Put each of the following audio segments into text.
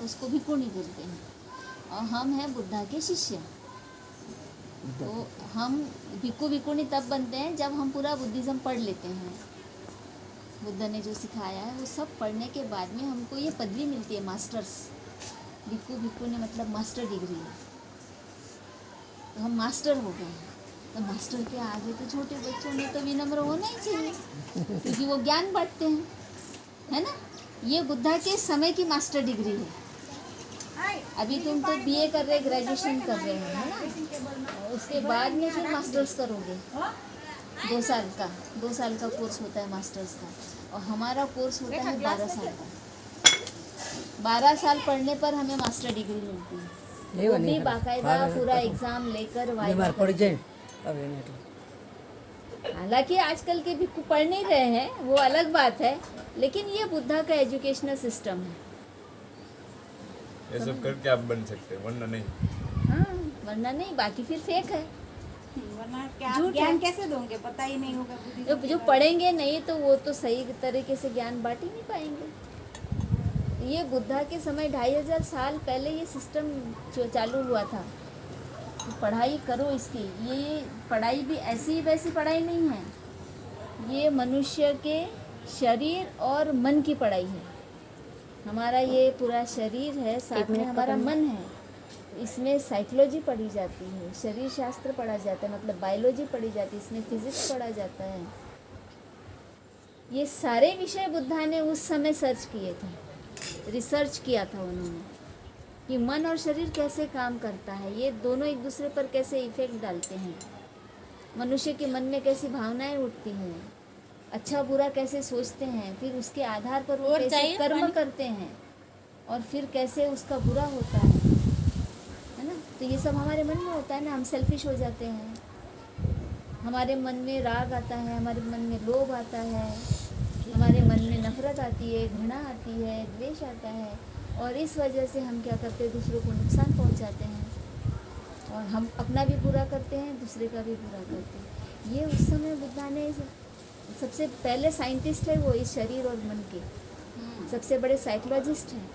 उसको भिक्खुनी बोलते हैं, और हम हैं बुद्धा के शिष्य। तो हम भिक्खु भिक्खुनी तब बनते हैं जब हम पूरा बुद्धिज़्म पढ़ लेते हैं। बुद्ध ने जो सिखाया है वो सब पढ़ने के बाद में हमको ये पदवी मिलती है, मास्टर्स। भिक्खु भिक्खुनी मतलब मास्टर डिग्री है। तो हम मास्टर हो गए हैं। तो मास्टर के आगे तो छोटे बच्चों में तो विनम्र होना ही चाहिए, क्योंकि वो ज्ञान बांटते हैं, है ना। ये बुद्धा के समय की मास्टर डिग्री है। अभी तुम तो बीए कर रहे, ग्रेजुएशन कर रहे हो, है ना। और उसके बाद में फिर मास्टर्स करोगे, 2 साल का 2 साल का कोर्स होता है मास्टर्स का, और हमारा कोर्स होता है 12 साल का। 12 साल पढ़ने पर हमें मास्टर डिग्री मिलती है, वो भी बाकायदा पूरा एग्ज़ाम लेकर वाइवा करके। हालांकि आजकल के भी पढ़ नहीं रहे हैं, वो अलग बात है, लेकिन ये बुद्धा का एजुकेशनल सिस्टम है। ये सब करके आप बन सकते हैं, वरना नहीं। हाँ, वरना नहीं, बाकी फिर फेक है, वरना क्या आप ज्ञान कैसे दोगे, पता ही नहीं होगा। जो पढ़ेंगे नहीं तो वो तो सही तरीके से ज्ञान बांट ही नहीं पाएंगे। ये बुद्धा के समय 2500 साल पहले ये सिस्टम चालू हुआ था। तो पढ़ाई करो इसकी, ये पढ़ाई भी ऐसी वैसी पढ़ाई नहीं है, ये मनुष्य के शरीर और मन की पढ़ाई है। हमारा ये पूरा शरीर है, साथ में हमारा मन है। इसमें साइकोलॉजी पढ़ी जाती है, शरीर शास्त्र पढ़ा जाता है, मतलब बायोलॉजी पढ़ी जाती है, इसमें फिजिक्स पढ़ा जाता है। ये सारे विषय बुद्धा ने उस समय सर्च किए थे, रिसर्च किया था उन्होंने, कि मन और शरीर कैसे काम करता है, ये दोनों एक दूसरे पर कैसे इफेक्ट डालते हैं, मनुष्य के मन में कैसी भावनाएं उठती हैं, अच्छा बुरा कैसे सोचते हैं, फिर उसके आधार पर वो कैसे कर्म करते हैं, और फिर कैसे उसका बुरा होता है ना। तो ये सब हमारे मन में होता है ना। हम सेल्फिश हो जाते हैं, हमारे मन में राग आता है, हमारे मन में लोभ आता है, हमारे मन में नफरत आती है, घृणा आती है, द्वेष आता है, और इस वजह से हम क्या करते हैं, दूसरों को नुकसान पहुंचाते हैं, और हम अपना भी बुरा करते हैं, दूसरे का भी बुरा करते हैं। ये उस समय बुद्धा ने सबसे पहले साइंटिस्ट है वो इस शरीर और मन के, सबसे बड़े साइकोलॉजिस्ट हैं।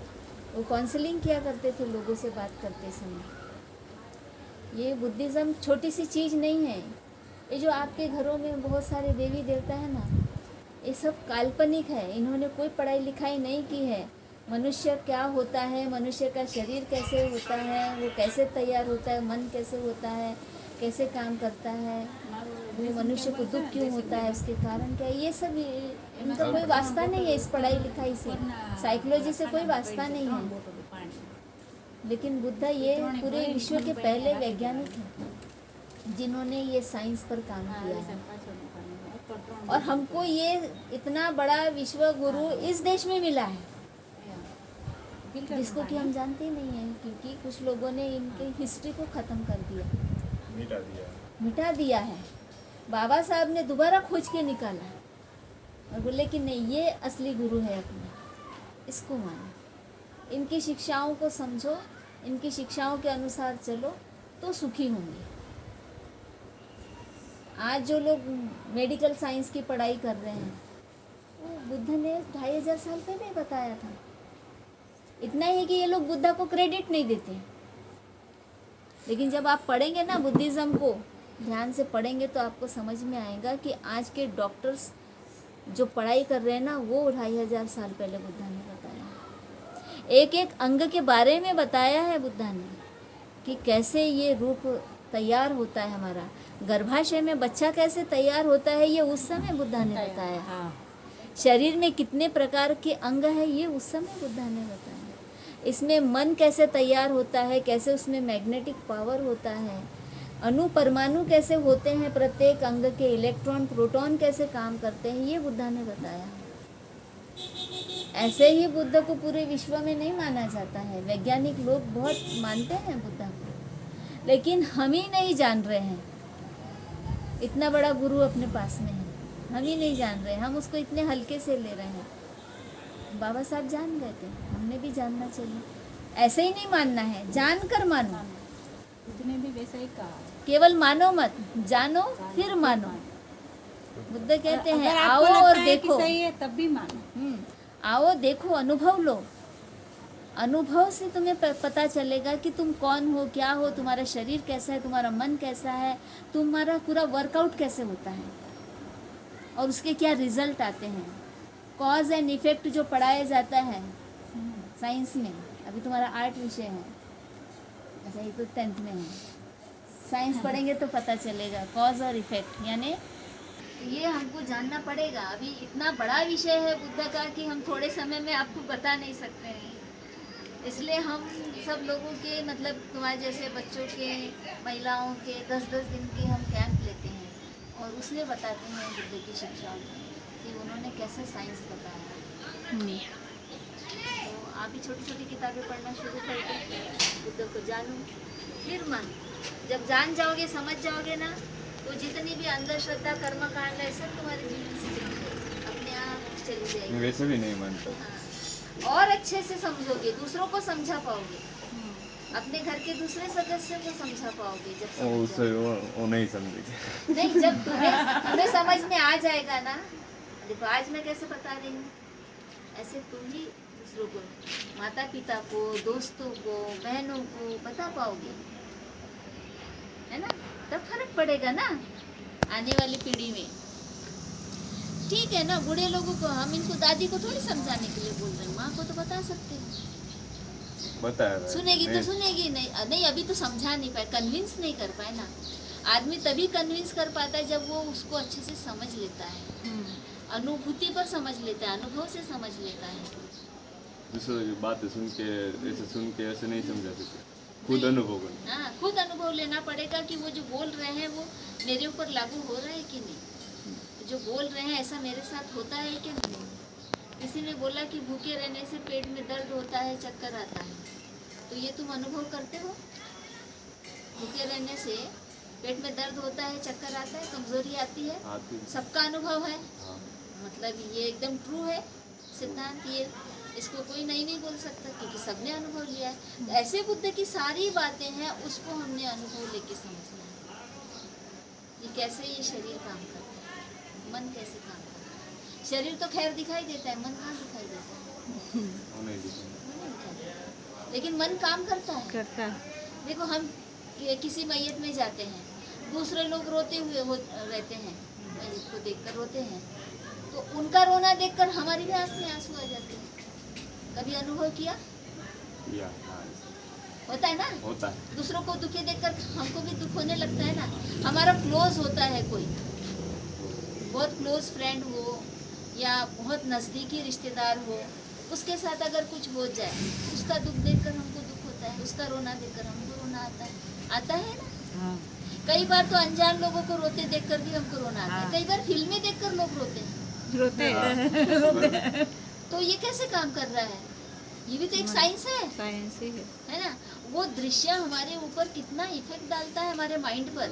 वो काउंसलिंग किया करते थे लोगों से बात करते समय। ये बुद्धिज़्म छोटी सी चीज़ नहीं है। ये जो आपके घरों में बहुत सारे देवी देवता है ना, ये सब काल्पनिक है, इन्होंने कोई पढ़ाई लिखाई नहीं की है। मनुष्य क्या होता है, मनुष्य का शरीर कैसे होता है, वो कैसे तैयार होता है, मन कैसे होता है, कैसे काम करता है, वो मनुष्य को दुख क्यों होता है, उसके कारण क्या है, ये सब इनका कोई वास्ता नहीं है इस पढ़ाई लिखाई से, साइकोलॉजी से कोई वास्ता नहीं है। लेकिन बुद्धा ये पूरे विश्व के पहले वैज्ञानिक हैं जिन्होंने ये साइंस पर काम किया है, और हमको ये इतना बड़ा विश्व गुरु इस देश में मिला है, जिसको कि हम जानते नहीं हैं, क्योंकि कुछ लोगों ने इनकी हिस्ट्री को ख़त्म कर दिया, मिटा दिया है। बाबा साहब ने दोबारा खोज के निकाला और बोले कि नहीं, ये असली गुरु है अपना, इसको मानो, इनकी शिक्षाओं को समझो, इनकी शिक्षाओं के अनुसार चलो तो सुखी होंगे। आज जो लोग मेडिकल साइंस की पढ़ाई कर रहे हैं, वो बुद्ध ने 2500 साल पहले बताया था। इतना ही है कि ये लोग बुद्धा को क्रेडिट नहीं देते, लेकिन जब आप पढ़ेंगे ना बुद्धिज़्म को, ध्यान से पढ़ेंगे तो आपको समझ में आएगा कि आज के डॉक्टर्स जो पढ़ाई कर रहे हैं ना, वो 2500 साल पहले बुद्धा ने बताया। एक एक अंग के बारे में बताया है बुद्धा ने, कि कैसे ये रूप तैयार होता है, हमारा गर्भाशय में बच्चा कैसे तैयार होता है, ये उस समय बुद्धा ने बताया। शरीर में कितने प्रकार के अंग है, ये उस समय बुद्धा ने बताया। इसमें मन कैसे तैयार होता है, कैसे उसमें मैग्नेटिक पावर होता है, अणु परमाणु कैसे होते हैं, प्रत्येक अंग के इलेक्ट्रॉन प्रोटॉन कैसे काम करते हैं, ये बुद्धा ने बताया। ऐसे ही बुद्ध को पूरे विश्व में नहीं माना जाता है। वैज्ञानिक लोग बहुत मानते हैं बुद्धा को, लेकिन हम ही नहीं जान रहे हैं। इतना बड़ा गुरु अपने पास में है, हम ही नहीं जान रहे, हम उसको इतने हल्के से ले रहे हैं। बाबा साहब जान गए थे, हमने भी जानना चाहिए। ऐसे ही नहीं मानना है, जानकर मानो। उसने भी वैसा ही कहा, केवल मानो मत, जानो फिर मानो। बुद्ध कहते हैं अगर आओ आपको लगता और है कि देखो, सही है तब भी मानो। आओ देखो, अनुभव लो, अनुभव से तुम्हें पता चलेगा कि तुम कौन हो, क्या हो, तुम्हारा शरीर कैसा है, तुम्हारा मन कैसा है, तुम्हारा पूरा वर्कआउट कैसे होता है और उसके क्या रिजल्ट आते हैं। कॉज एंड इफेक्ट जो पढ़ाया जाता है साइंस में, अभी तुम्हारा आर्ट विषय है, अच्छा ये तो 10th में है, साइंस पढ़ेंगे तो पता चलेगा कॉज और इफेक्ट, यानी ये हमको जानना पड़ेगा। अभी इतना बड़ा विषय है बुद्ध का कि हम थोड़े समय में आपको बता नहीं सकते हैं, इसलिए हम सब लोगों के मतलब तुम्हारे जैसे बच्चों के, महिलाओं के 10-10 दिन के हम कैंप लेते हैं और उसमें बताते हैं बुद्ध की शिक्षाओं कि उन्होंने कैसे साइंस बताया। तो आप भी छोटी छोटी किताबें पढ़ना शुरू कर दो, बुद्ध को जानो, फिर मन जब जान जाओगे, समझ जाओगे ना, तो जितनी भी अंधश्रद्धा कर्मकांड है सब तुम्हारे जीवन से चली जाएगी, अपने आप चली जाएगी। वैसे भी नहीं मानता। हाँ, और अच्छे से समझोगे, दूसरों को समझा पाओगे, अपने घर के दूसरे सदस्यों को समझा पाओगे जब समझ उससे जाओगे। वो नहीं समझेगी। नहीं, जब तुम्हें समझ में आ जाएगा ना, देखो आज मैं कैसे बता रही हूँ, ऐसे तुम ही दूसरों को, माता पिता को, दोस्तों को, बहनों को बता पाओगे, है ना, तब फर्क पड़ेगा ना आने वाली पीढ़ी में। ठीक है ना, बूढ़े लोगों को हम इनको, दादी को थोड़ी समझाने के लिए बोल रहे हैं, माँ को तो बता सकते हैं, बताया सुनेगी तो सुनेगी, नहीं अभी तो समझा नहीं पाए, कन्विंस नहीं कर पाए ना। आदमी तभी कन्विंस कर पाता है जब वो उसको अच्छे से समझ लेता है, अनुभूति पर समझ लेता है, अनुभव से समझ लेता है। दूसरों की बातें सुन के ऐसे नहीं समझा सकते, खुद अनुभव करना। हाँ, खुद अनुभव लेना पड़ेगा कि वो जो बोल रहे हैं वो मेरे ऊपर लागू हो रहा है कि नहीं, जो बोल रहे हैं ऐसा मेरे साथ होता है कि नहीं। किसी ने बोला कि भूखे रहने से पेट में दर्द होता है, चक्कर आता है, तो ये तुम अनुभव करते हो? भूखे रहने से पेट में दर्द होता है, चक्कर आता है, कमजोरी आती है, सबका अनुभव है, मतलब ये एकदम ट्रू है सिद्धांत, ये इसको कोई नहीं बोल सकता क्योंकि सबने अनुभव लिया है। ऐसे बुद्ध की सारी बातें हैं, उसको हमने अनुभव लेके समझना है कि कैसे ये शरीर काम करता है, मन कैसे काम करता है। शरीर तो खैर दिखाई देता है, मन कहाँ दिखाई देता है? वो नहीं दिखाई देता, लेकिन मन काम करता है। देखो हम किसी मैयत में जाते हैं, दूसरे लोग रोते हुए रहते हैं, मैयत को देखकर रोते हैं, तो उनका रोना देखकर हमारी भी आंख में आंसू आ जाते हैं। कभी अनुभव किया? होता है ना, होता है। दूसरों को दुखी देखकर हमको भी दुख होने लगता है ना। हमारा क्लोज होता है कोई, बहुत क्लोज फ्रेंड हो या बहुत नज़दीकी रिश्तेदार हो, उसके साथ अगर कुछ हो जाए, उसका दुख देखकर हमको दुख होता है, उसका रोना देखकर हमको रोना आता है ना। कई बार तो अनजान लोगों को रोते देखकर भी हमको रोना आता है, कई बार फिल्में देखकर लोग रोते हैं। तो ये कैसे काम कर रहा है? ये भी तो एक साइंस ही है ना। वो दृश्य हमारे ऊपर कितना इफेक्ट डालता है हमारे माइंड पर।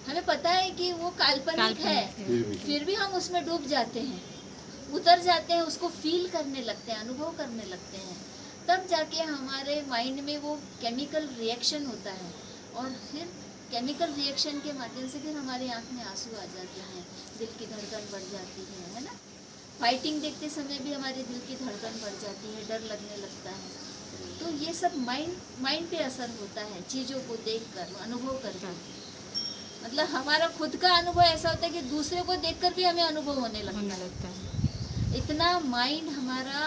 हमें पता है कि वो काल्पनिक है, फिर भी हम उसमें डूब जाते हैं, उतर जाते हैं, उसको फील करने लगते हैं, अनुभव करने लगते हैं। तब जाके हमारे माइंड में वो केमिकल रिएक्शन होता है और फिर केमिकल रिएक्शन के माध्यम से फिर हमारे आँख में आंसू आ जाते हैं, दिल की धड़कन बढ़ जाती है ना। फाइटिंग देखते समय भी हमारे दिल की धड़कन बढ़ जाती है, डर लगने लगता है। तो ये सब माइंड पे असर होता है, चीज़ों को देखकर, अनुभव करके। मतलब हमारा खुद का अनुभव ऐसा होता है कि दूसरे को देखकर भी हमें अनुभव होने लगता है। इतना माइंड हमारा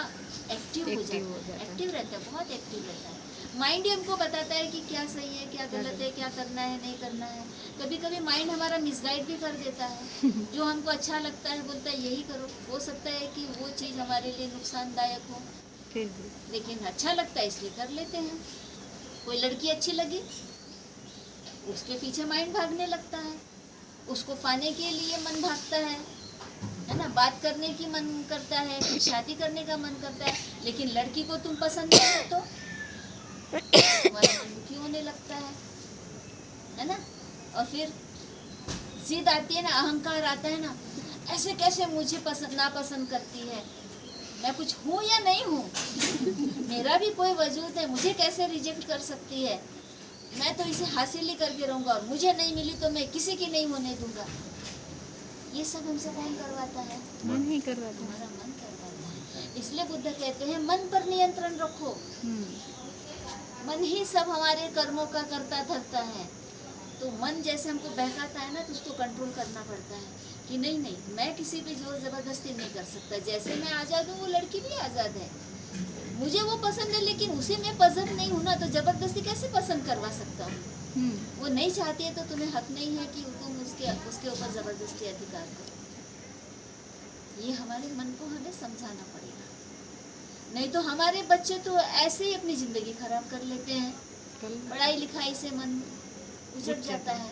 एक्टिव हो जाता है, एक्टिव रहता है, बहुत एक्टिव रहता है। माइंड ही हमको बताता है कि क्या सही है, क्या गलत है, क्या करना है, नहीं करना है। कभी कभी माइंड हमारा मिसगाइड भी कर देता है, जो हमको अच्छा लगता है बोलता है यही करो। हो सकता है कि वो चीज़ हमारे लिए नुकसानदायक हो, लेकिन अच्छा लगता है इसलिए कर लेते हैं। कोई लड़की अच्छी लगी, उसके पीछे माइंड भागने लगता है, उसको पाने के लिए मन भागता है ना। बात करने की मन करता है, फिर शादी करने का मन करता है, लेकिन लड़की को तुम पसंद नहीं तो तुम्हारा मन दुखी होने लगता है ना। और फिर जिद आती है ना, अहंकार आता है ना, ऐसे कैसे मुझे नापसंद करती है, मैं कुछ हूँ या नहीं हूँ, मेरा भी कोई वजूद है, मुझे कैसे रिजेक्ट कर सकती है, मैं तो इसे हासिल ही करके रहूँगा और मुझे नहीं मिली तो मैं किसी की नहीं होने दूंगा। ये सब हमसे कौन करवाता है? मन ही करवाता है। हमारा मन करवाता है। इसलिए बुद्ध कहते हैं मन पर नियंत्रण रखो। मन ही सब हमारे कर्मों का करता धरता है। तो मन जैसे हमको बहकाता है ना, तो उसको कंट्रोल करना पड़ता है कि नहीं नहीं, मैं किसी पे जोर जबरदस्ती नहीं कर सकता। जैसे मैं आज़ाद हूँ, वो लड़की भी आज़ाद है। मुझे वो पसंद है, लेकिन उसे मैं पसंद नहीं हूँ ना, तो जबरदस्ती कैसे पसंद करवा सकता हूँ? वो नहीं चाहती है तो तुम्हें हक नहीं है कि तुम उसके ऊपर जबरदस्ती अधिकार करो। ये हमारे मन को हमें समझाना पड़ेगा। नहीं तो हमारे बच्चे तो ऐसे ही अपनी ज़िंदगी खराब कर लेते हैं। पढ़ाई लिखाई से मन उजड़ जाता है,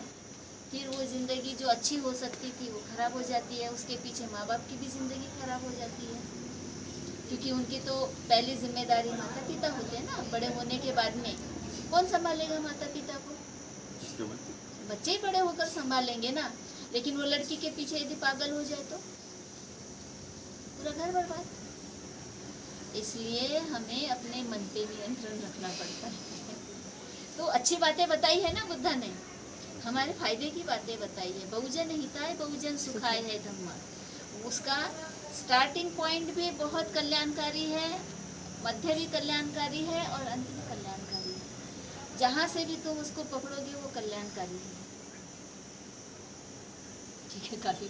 फिर वो ज़िंदगी जो अच्छी हो सकती थी वो खराब हो जाती है। उसके पीछे माँ बाप की भी ज़िंदगी खराब हो जाती है, क्योंकि उनकी तो पहली जिम्मेदारी माता पिता होते हैं ना। बड़े होने के बाद में कौन संभालेगा माता पिता को? उसके बाद बच्चे ही बड़े होकर संभालेंगे ना। लेकिन वो लड़की के पीछे यदि पागल हो जाए तो पूरा घर बर्बाद। इसलिए हमें अपने मन पे नियंत्रण रखना पड़ता है। तो अच्छी बातें बताई है ना बुद्धा ने, हमारे फायदे की बातें बताई है। बहुजन हिताय बहुजन सुखाय है धम्मा। उसका स्टार्टिंग पॉइंट भी बहुत कल्याणकारी है, मध्य भी कल्याणकारी है और अंत भी कल्याणकारी है। जहाँ से भी तुम उसको पकड़ोगे वो कल्याणकारी है। ठीक है, काफी